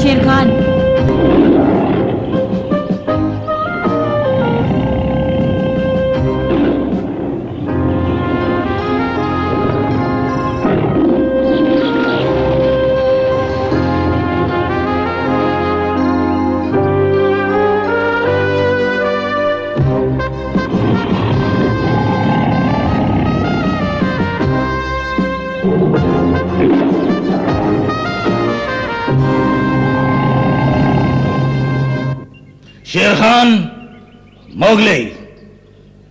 शेर खान। शेर खान, मोगली,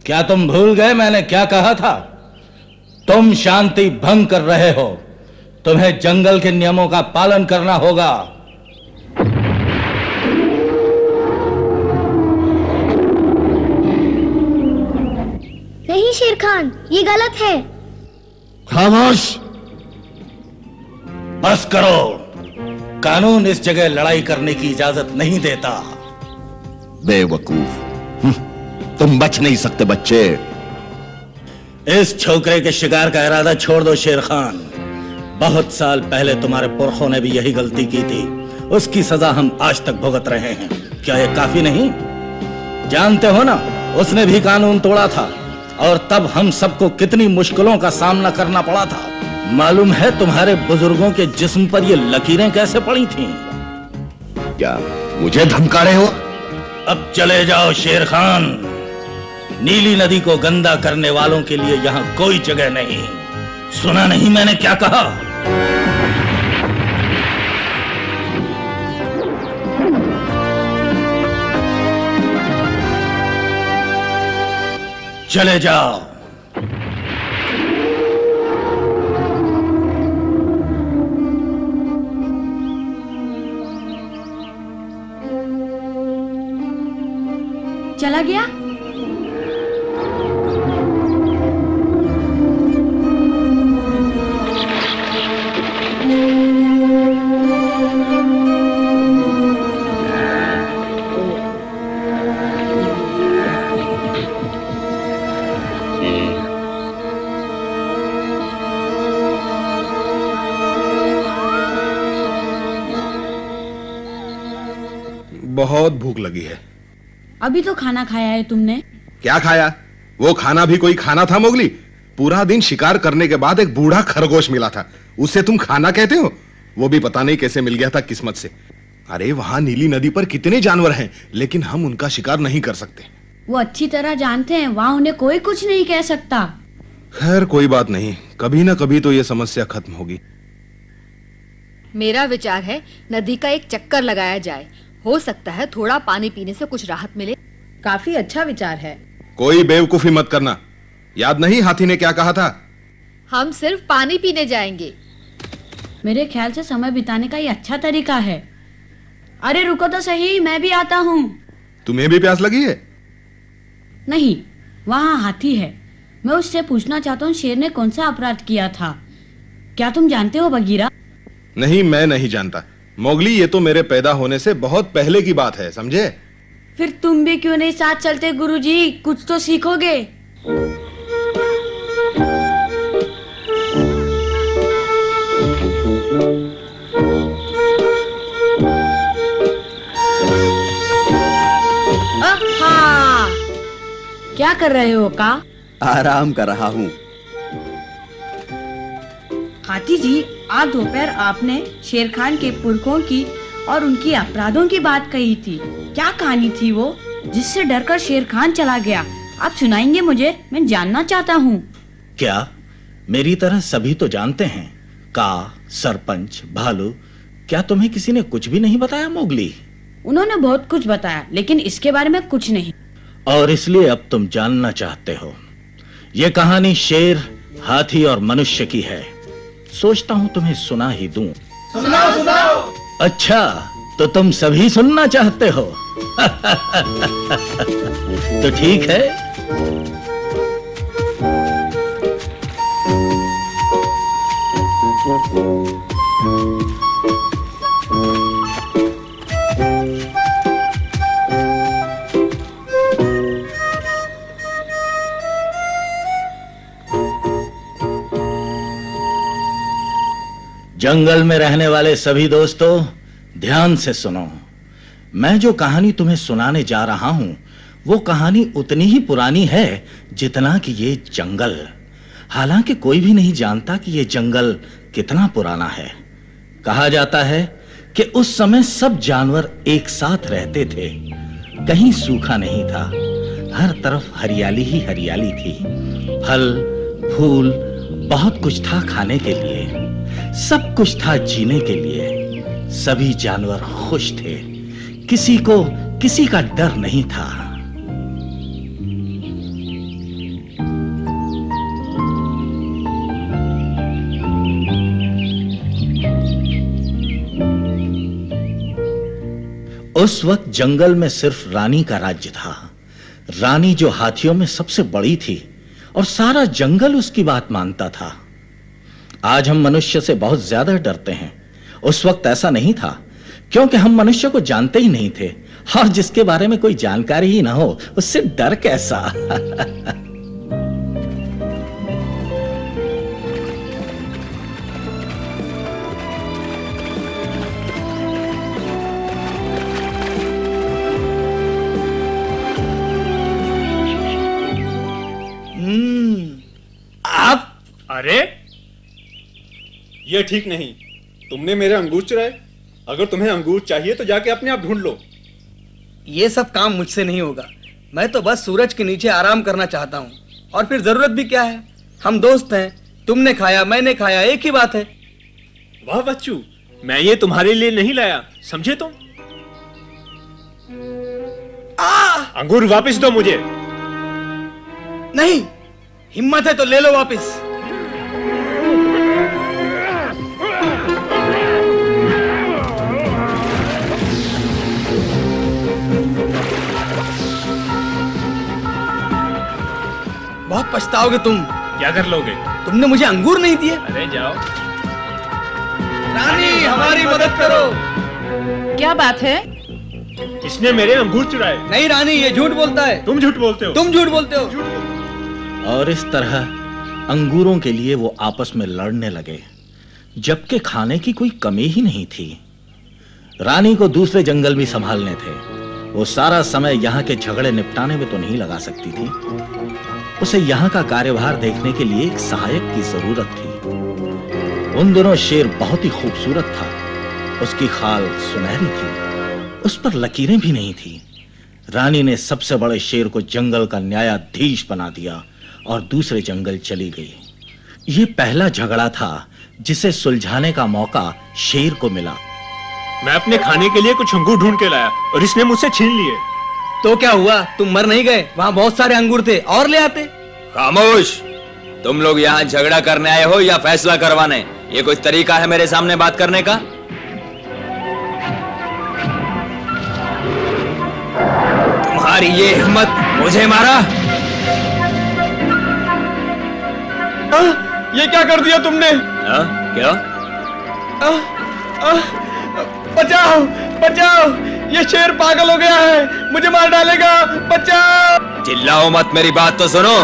क्या तुम भूल गए मैंने क्या कहा था? तुम शांति भंग कर रहे हो। तुम्हें जंगल के नियमों का पालन करना होगा। नहीं शेर खान, ये गलत है। खामोश। बस करो। कानून इस जगह लड़ाई करने की इजाजत नहीं देता। बेवकूफ, तुम बच नहीं सकते बच्चे। इस छोकरे के शिकार का इरादा छोड़ दो शेर खान। बहुत साल पहले तुम्हारे पुरखों ने भी यही गलती की थी। उसकी सजा हम आज तक भुगत रहे हैं। क्या यह काफी नहीं? जानते हो ना, उसने भी कानून तोड़ा था और तब हम सबको कितनी मुश्किलों का सामना करना पड़ा था। मालूम है तुम्हारे बुजुर्गों के जिस्म पर ये लकीरें कैसे पड़ी थीं? क्या मुझे धमका रहे हो? अब चले जाओ शेर खान। नीली नदी को गंदा करने वालों के लिए यहां कोई जगह नहीं। सुना नहीं मैंने क्या कहा? चले जाओ। चला गया? बहुत भूख लगी है। अभी तो खाना खाया है तुमने। क्या खाया? वो खाना भी कोई खाना था मोगली? पूरा दिन शिकार करने के बाद एक बूढ़ा खरगोश मिला था, उसे तुम खाना कहते हो? वो भी पता नहीं कैसे मिल गया था किस्मत से। अरे वहां नीली नदी पर कितने जानवर हैं, लेकिन हम उनका शिकार नहीं कर सकते। वो अच्छी तरह जानते हैं, वहाँ उन्हें कोई कुछ नहीं कह सकता। खैर कोई बात नहीं, कभी ना कभी तो ये समस्या खत्म होगी। मेरा विचार है नदी का एक चक्कर लगाया जाए। हो सकता है थोड़ा पानी पीने से कुछ राहत मिले। काफी अच्छा विचार है। कोई बेवकूफी मत करना। याद नहीं हाथी ने क्या कहा था? हम सिर्फ पानी पीने जाएंगे। मेरे ख्याल से समय बिताने का ये अच्छा तरीका है। अरे रुको तो सही, मैं भी आता हूँ। तुम्हें भी प्यास लगी है? नहीं, वहाँ हाथी है। मैं उससे पूछना चाहता हूँ शेर ने कौन सा अपराध किया था। क्या तुम जानते हो बगीरा? नहीं, मैं नहीं जानता मोगली। ये तो मेरे पैदा होने से बहुत पहले की बात है, समझे? फिर तुम भी क्यों नहीं साथ चलते गुरुजी, कुछ तो सीखोगे। आहा! क्या कर रहे हो का? आराम कर रहा हूँ। हाथी जी, आज दोपहर आपने शेर खान के पुरखों की और उनकी अपराधों की बात कही थी। क्या कहानी थी वो, जिससे डरकर शेर खान चला गया? आप सुनाएंगे मुझे? मैं जानना चाहता हूँ। क्या मेरी तरह सभी तो जानते हैं? का, सरपंच, भालू, क्या तुम्हें किसी ने कुछ भी नहीं बताया मोगली? उन्होंने बहुत कुछ बताया, लेकिन इसके बारे में कुछ नहीं। और इसलिए अब तुम जानना चाहते हो। ये कहानी शेर, हाथी और मनुष्य की है। सोचता हूँ तुम्हें सुना ही दूं। सुनाओ सुनाओ। अच्छा, तो तुम सभी सुनना चाहते हो? तो ठीक है। जंगल में रहने वाले सभी दोस्तों, ध्यान से सुनो। मैं जो कहानी तुम्हें सुनाने जा रहा हूं वो कहानी उतनी ही पुरानी है जितना कि ये जंगल। हालांकि कोई भी नहीं जानता कि ये जंगल कितना पुराना है। कहा जाता है कि उस समय सब जानवर एक साथ रहते थे। कहीं सूखा नहीं था, हर तरफ हरियाली ही हरियाली थी। फल फूल बहुत कुछ था खाने के लिए, सब कुछ था जीने के लिए। सभी जानवर खुश थे, किसी को किसी का डर नहीं था। उस वक्त जंगल में सिर्फ रानी का राज्य था। रानी जो हाथियों में सबसे बड़ी थी और सारा जंगल उसकी बात मानता था। आज हम मनुष्य से बहुत ज्यादा डरते हैं, उस वक्त ऐसा नहीं था, क्योंकि हम मनुष्य को जानते ही नहीं थे और जिसके बारे में कोई जानकारी ही ना हो उससे डर कैसा। अरे ये ठीक नहीं, तुमने मेरे अंगूर चुराए। अगर तुम्हें अंगूर चाहिए तो जाके अपने आप ढूंढ लो। ये सब काम मुझसे नहीं होगा। मैं तो बस सूरज के नीचे आराम करना चाहता हूँ, और फिर जरूरत भी क्या है, हम दोस्त हैं। तुमने खाया मैंने खाया, एक ही बात है। वाह बच्चू, मैं ये तुम्हारे लिए नहीं लाया, समझे तुम? अंगूर वापस दो मुझे। नहीं, हिम्मत है तो ले लो वापस। बहुत पछताओगे तुम। क्या कर लोगे? तुमने मुझे अंगूर नहीं दिए। अरे जाओ। रानी हमारी मदद करो। क्या बात है? इसने मेरे अंगूर चुराए। नहीं रानी, ये झूठ बोलता है। तुम झूठ बोलते हो। तुम झूठ बोलते हो। और इस तरह अंगूरों के लिए वो आपस में लड़ने लगे, जबकि खाने की कोई कमी ही नहीं थी। रानी को दूसरे जंगल भी संभालने थे। वो सारा समय यहाँ के झगड़े निपटाने में तो नहीं लगा सकती थी। उसे यहाँ का कार्यभार देखने के लिए एक सहायक की जरूरत थी। उन दिनों शेर बहुत ही खूबसूरत था। उसकी खाल सुनहरी थी, उस पर लकीरें भी नहीं थी। रानी ने सबसे बड़े शेर को जंगल का न्यायाधीश बना दिया और दूसरे जंगल चली गई। ये पहला झगड़ा था जिसे सुलझाने का मौका शेर को मिला। मैं अपने खाने के लिए कुछ अंगूर ढूंढ के लाया और इसने मुझसे छीन लिए। तो क्या हुआ, तुम मर नहीं गए? वहां बहुत सारे अंगूर थे, और ले आते। खामोश! तुम लोग यहाँ झगड़ा करने आए हो या फैसला करवाने? ये कोई तरीका है मेरे सामने बात करने का? तुम्हारी ये हिम्मत मुझे मारा? ये क्या कर दिया तुमने? क्या? बचाओ बचाओ, ये शेर पागल हो गया है, मुझे मार डालेगा, बचाओ। चिल्लाओ मत, मेरी बात तो सुनो।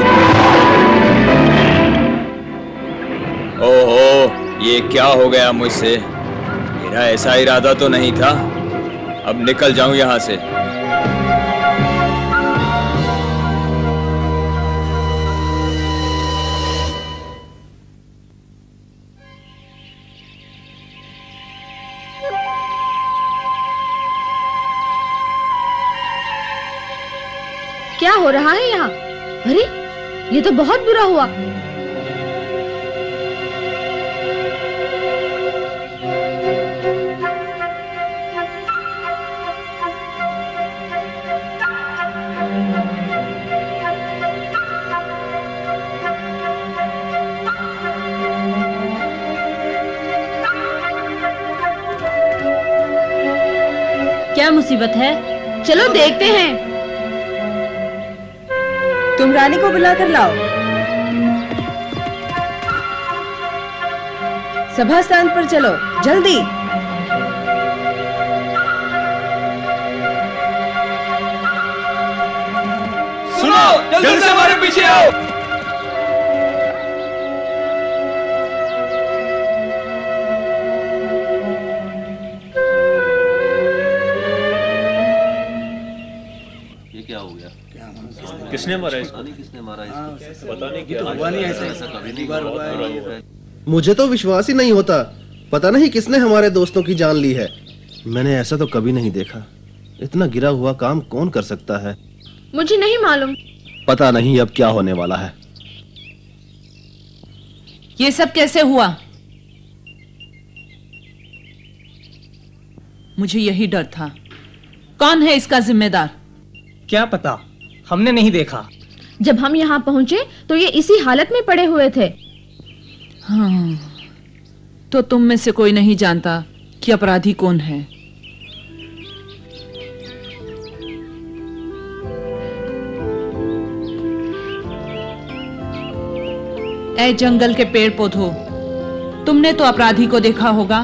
ओहो, ये क्या हो गया मुझसे? मेरा ऐसा इरादा तो नहीं था। अब निकल जाऊं यहां से। क्या हो रहा है यहाँ? अरे ये तो बहुत बुरा हुआ। क्या मुसीबत है? चलो देखते हैं। तुम रानी को बुला कर लाओ। सभा स्थान पर चलो, जल्दी। सुनो, जल्दी से हमारे पीछे आओ। किसने मारा इसको? पता नहीं क्या हुआ नहीं ऐसा कभी नहीं हुआ है। मुझे तो विश्वास ही नहीं होता। पता नहीं किसने हमारे दोस्तों की जान ली है। मैंने ऐसा तो कभी नहीं देखा। इतना गिरा हुआ काम कौन कर सकता है? मुझे नहीं मालूम। पता नहीं अब क्या होने वाला है। ये सब कैसे हुआ? मुझे यही डर था। कौन है इसका जिम्मेदार? क्या पता, हमने नहीं देखा। जब हम यहाँ पहुंचे तो ये इसी हालत में पड़े हुए थे। हाँ, तो तुम में से कोई नहीं जानता कि अपराधी कौन है। ऐ जंगल के पेड़ पौधों, तुमने तो अपराधी को देखा होगा।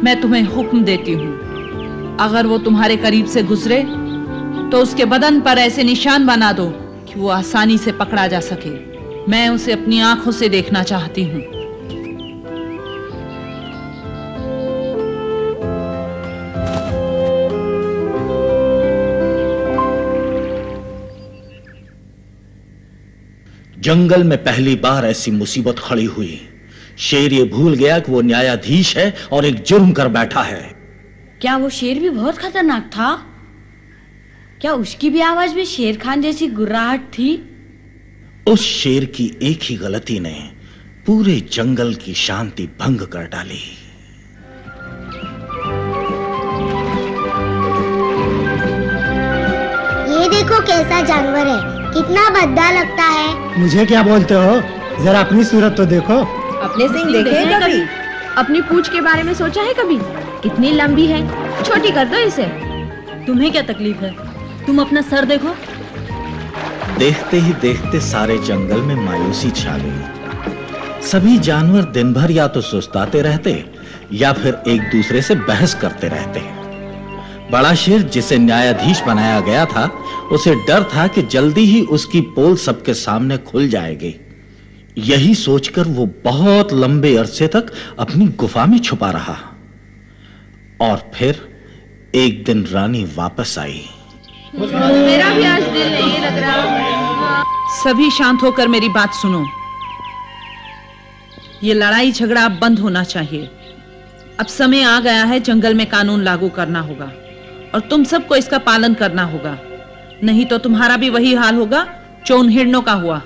मैं तुम्हें हुक्म देती हूँ, अगर वो तुम्हारे करीब से गुजरे तो उसके बदन पर ऐसे निशान बना दो कि वो आसानी से पकड़ा जा सके। मैं उसे अपनी आंखों से देखना चाहती हूँ। जंगल में पहली बार ऐसी मुसीबत खड़ी हुई। शेर ये भूल गया कि वो न्यायाधीश है और एक जुर्म कर बैठा है। क्या वो शेर भी बहुत खतरनाक था? क्या उसकी भी आवाज में शेर खान जैसी गुर्राहट थी? उस शेर की एक ही गलती ने पूरे जंगल की शांति भंग कर डाली। ये देखो कैसा जानवर है, कितना भद्दा लगता है। मुझे क्या बोलते हो? जरा अपनी सूरत तो देखो। अपने सिंह देखे हैं कभी? अपनी पूंछ के बारे में सोचा है कभी? कितनी लंबी है, छोटी कर दो इसे। तुम्हें क्या तकलीफ है? तुम अपना सर देखो। देखते ही देखते सारे जंगल में मायूसी छा गई। सभी जानवर दिन भर या तो सुस्ताते रहते या फिर एक दूसरे से बहस करते रहते। बड़ा शेर जिसे न्यायाधीश बनाया गया था, उसे डर था कि जल्दी ही उसकी पोल सबके सामने खुल जाएगी। यही सोचकर वो बहुत लंबे अरसे तक अपनी गुफा में छुपा रहा। और फिर एक दिन रानी वापस आई। मेरा भी आज दिल नहीं लग रहा। सभी शांत होकर मेरी बात सुनो। ये लड़ाई झगड़ा अब बंद होना चाहिए। अब समय आ गया है, जंगल में कानून लागू करना होगा और तुम सबको इसका पालन करना होगा, नहीं तो तुम्हारा भी वही हाल होगा जो उन हिरणों का हुआ।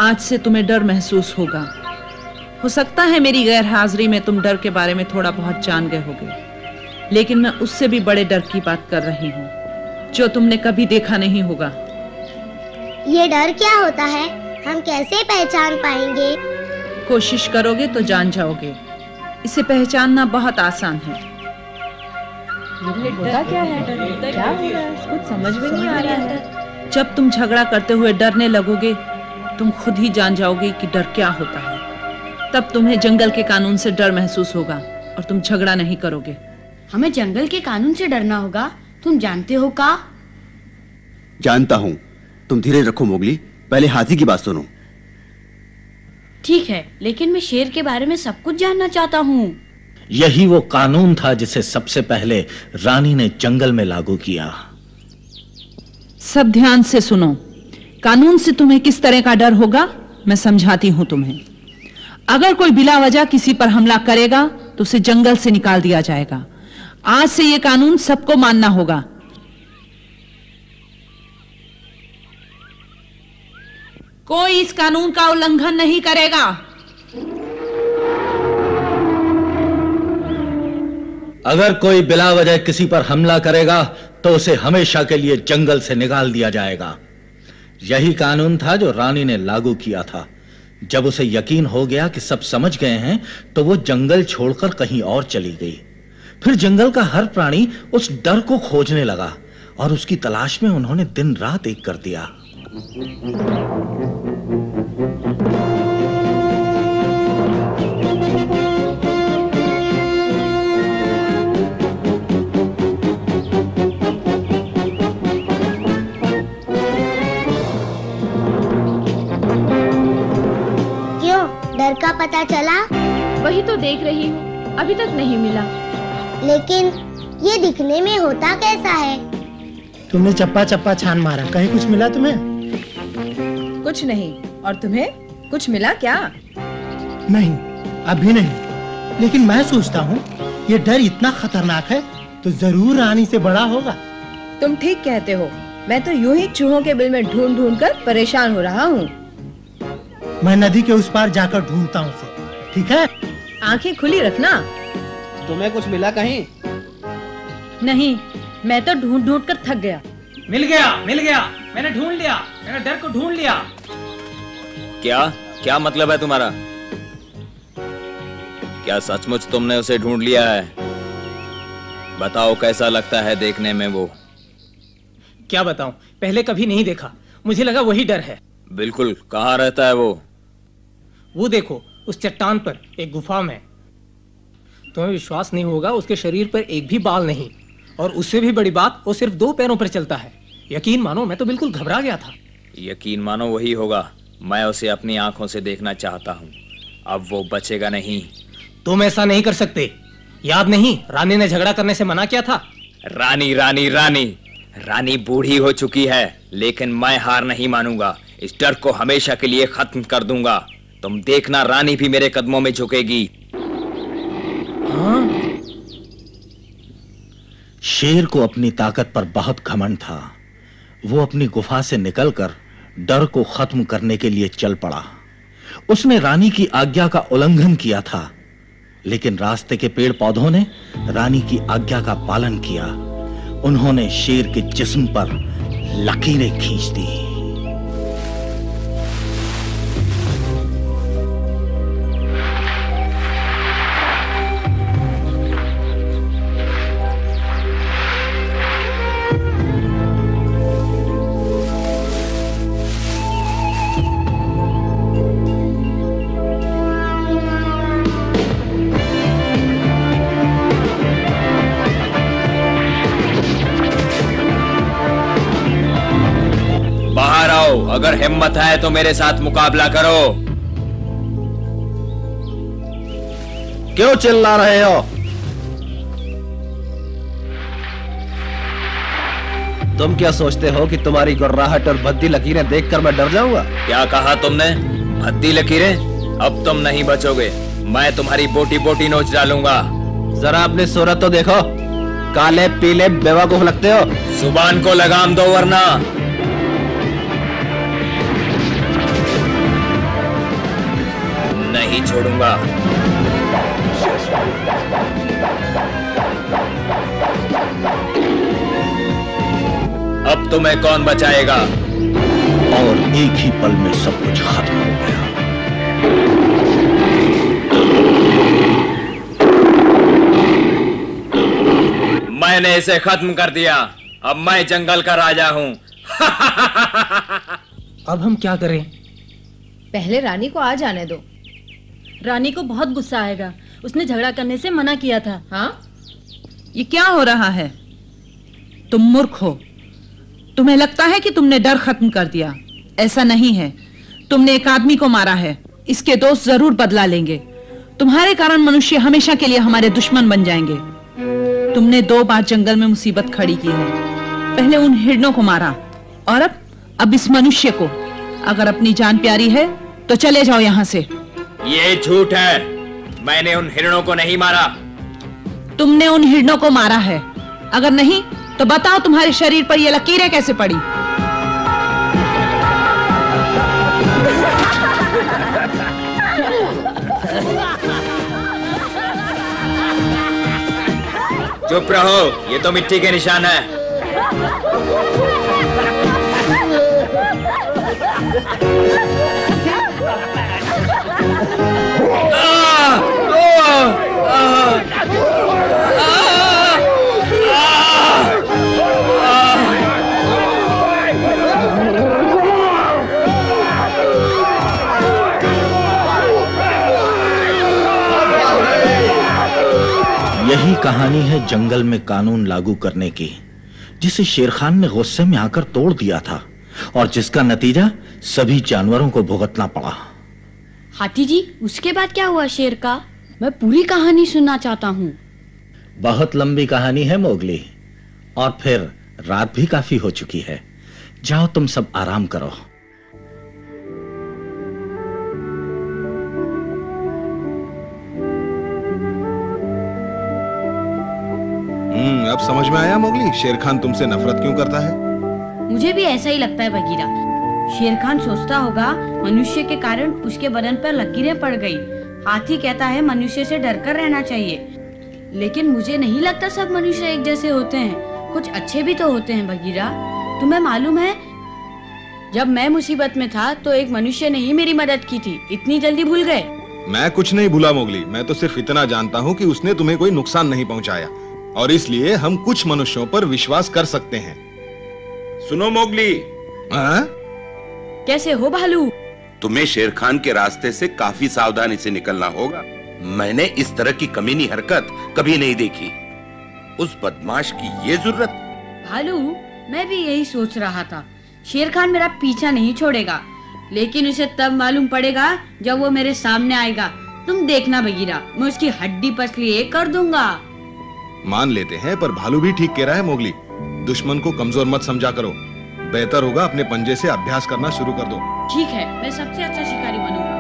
आज से तुम्हें डर महसूस होगा। हो सकता है मेरी गैर हाजिरी में तुम डर के बारे में थोड़ा बहुत जान गए होगे, लेकिन मैं उससे भी बड़े डर की बात कर रही हूँ जो तुमने कभी देखा नहीं होगा। ये डर क्या होता है? हम कैसे पहचान पाएंगे? कोशिश करोगे तो जान जाओगे। इसे पहचानना बहुत आसान है। होता क्या है? क्या हो रहा है? कुछ समझ में नहीं आ रहा है। जब तुम झगड़ा करते हुए डरने लगोगे, तुम खुद ही जान जाओगे कि डर क्या होता है। तब तुम्हें जंगल के कानून से डर महसूस होगा और तुम झगड़ा नहीं करोगे। हमें जंगल के कानून से डरना होगा, तुम जानते हो का? जानता हूँ। तुम धीरे रखो मोगली, पहले हाथी की बात सुनो। ठीक है, लेकिन मैं शेर के बारे में सब कुछ जानना चाहता हूँ। यही वो कानून था जिसे सबसे पहले रानी ने जंगल में लागू किया। सब ध्यान से सुनो। कानून से तुम्हें किस तरह का डर होगा मैं समझाती हूँ तुम्हें। अगर कोई बिला वजह किसी पर हमला करेगा तो उसे जंगल से निकाल दिया जाएगा। आज से ये कानून सबको मानना होगा। कोई इस कानून का उल्लंघन नहीं करेगा। अगर कोई बिला वजह किसी पर हमला करेगा तो उसे हमेशा के लिए जंगल से निकाल दिया जाएगा। यही कानून था जो रानी ने लागू किया था। जब उसे यकीन हो गया कि सब समझ गए हैं तो वो जंगल छोड़कर कहीं और चली गई। फिर जंगल का हर प्राणी उस डर को खोजने लगा और उसकी तलाश में उन्होंने दिन रात एक कर दिया। डर का पता चला? वही तो देख रही हूँ, अभी तक नहीं मिला। लेकिन ये दिखने में होता कैसा है? तुमने चप्पा चप्पा छान मारा, कहीं कुछ मिला तुम्हें? कुछ नहीं। और तुम्हें कुछ मिला क्या? नहीं, अभी नहीं। लेकिन मैं सोचता हूँ ये डर इतना खतरनाक है तो जरूर रानी से बड़ा होगा। तुम ठीक कहते हो। मैं तो यूं ही चूहों के बिल में ढूंढ ढूंढ कर परेशान हो रहा हूँ। मैं नदी के उस पार जाकर ढूंढता हूँ उसे, ठीक है? आंखें खुली रखना। तुम्हें कुछ मिला कहीं? नहीं, मैं तो ढूंढ ढूंढ कर थक गया। मिल गया, मैंने ढूंढ लिया, मैंने डर को ढूंढ लिया। क्या मतलब है तुम्हारा? क्या सचमुच तुमने उसे ढूंढ लिया है? बताओ कैसा लगता है देखने में वो? क्या बताऊं, पहले कभी नहीं देखा, मुझे लगा वही डर है। बिल्कुल, कहाँ रहता है वो? वो देखो, उस चट्टान पर एक गुफा में। तुम्हें विश्वास नहीं होगा, उसके शरीर पर एक भी बाल नहीं, और उससे भी बड़ी बात, वो सिर्फ 2 पैरों पर चलता है। यकीन मानो, मैं तो बिल्कुल घबरा गया था। यकीन मानो वही होगा। मैं उसे अपनी आंखों से देखना चाहता हूँ। अब वो बचेगा नहीं। तुम ऐसा नहीं कर सकते। याद नहीं, रानी ने झगड़ा करने से मना किया था। रानी बूढ़ी हो चुकी है, लेकिन मैं हार नहीं मानूंगा। इस डर को हमेशा के लिए खत्म कर दूंगा। तुम देखना, रानी भी मेरे कदमों में झुकेगी। हाँ? शेर को अपनी ताकत पर बहुत घमंड था। वो अपनी गुफा से निकलकर डर को खत्म करने के लिए चल पड़ा। उसने रानी की आज्ञा का उल्लंघन किया था, लेकिन रास्ते के पेड़ पौधों ने रानी की आज्ञा का पालन किया। उन्होंने शेर के जिस्म पर लकीरें खींच दी। अगर हिम्मत है तो मेरे साथ मुकाबला करो। क्यों चिल्ला रहे हो? तुम क्या सोचते हो कि तुम्हारी गुर्राहट और भद्दी लकीरें देखकर मैं डर जाऊंगा? क्या कहा तुमने? भद्दी लकीरें? अब तुम नहीं बचोगे। मैं तुम्हारी बोटी बोटी नोच डालूंगा। जरा अपनी सूरत तो देखो, काले पीले बेवकूफ लगते हो। जुबान को लगाम दो वरना। नहीं छोड़ूंगा। अब तुम्हें कौन बचाएगा? और एक ही पल में सब कुछ खत्म हो गया। मैंने इसे खत्म कर दिया। अब मैं जंगल का राजा हूं। अब हम क्या करें? पहले रानी को आ जाने दो। रानी को बहुत गुस्सा आएगा। उसने झगड़ा करने से मना किया था। हाँ? ये क्या हो रहा है? तुम मूर्ख हो। तुम्हें लगता है कि तुमने डर खत्म कर दिया। ऐसा नहीं है। तुमने एक आदमी को मारा है। इसके दोस्त जरूर बदला लेंगे। तुम्हारे कारण मनुष्य हमेशा के लिए हमारे दुश्मन बन जाएंगे। तुमने 2 बार जंगल में मुसीबत खड़ी की है। पहले उन हिरणों को मारा और अब इस मनुष्य को। अगर अपनी जान प्यारी है तो चले जाओ यहाँ से। ये झूठ है। मैंने उन हिरणों को नहीं मारा। तुमने उन हिरणों को मारा है। अगर नहीं तो बताओ तुम्हारे शरीर पर ये लकीरें कैसे पड़ी? चुप रहो, ये तो मिट्टी के निशान है। यही कहानी है जंगल में कानून लागू करने की, जिसे शेर खान ने गुस्से में आकर तोड़ दिया था और जिसका नतीजा सभी जानवरों को भुगतना पड़ा। हाथी जी, उसके बाद क्या हुआ शेर का? मैं पूरी कहानी सुनना चाहता हूँ। बहुत लंबी कहानी है मोगली, और फिर रात भी काफी हो चुकी है। जाओ तुम सब आराम करो। अब समझ में आया मोगली, शेर खान तुमसे नफरत क्यों करता है? मुझे भी ऐसा ही लगता है बगीरा। शेर खान सोचता होगा मनुष्य के कारण उसके बदन पर लकीरें पड़ गई। हाथी कहता है मनुष्य से डरकर रहना चाहिए, लेकिन मुझे नहीं लगता सब मनुष्य एक जैसे होते हैं। कुछ अच्छे भी तो होते हैं बगीरा। तुम्हें मालूम है, जब मैं मुसीबत में था तो एक मनुष्य ने ही मेरी मदद की थी। इतनी जल्दी भूल गए? मैं कुछ नहीं भूला मोगली, मैं तो सिर्फ इतना जानता हूँ कि उसने तुम्हें कोई नुकसान नहीं पहुँचाया, और इसलिए हम कुछ मनुष्यों पर विश्वास कर सकते हैं। सुनो मोगली। कैसे हो भालू? तुम्हें शेर खान के रास्ते से काफी सावधानी से निकलना होगा। मैंने इस तरह की कमीनी हरकत कभी नहीं देखी। उस बदमाश की ये जरूरत? भालू, मैं भी यही सोच रहा था। शेर खान मेरा पीछा नहीं छोड़ेगा, लेकिन उसे तब मालूम पड़ेगा जब वो मेरे सामने आएगा। तुम देखना बगीरा, मैं उसकी हड्डी पसली एक कर दूंगा। मान लेते हैं, पर भालू भी ठीक कह रहा है मोगली। दुश्मन को कमजोर मत समझा करो। बेहतर होगा अपने पंजे से अभ्यास करना शुरू कर दो। ठीक है, मैं सबसे अच्छा शिकारी बनूंगा।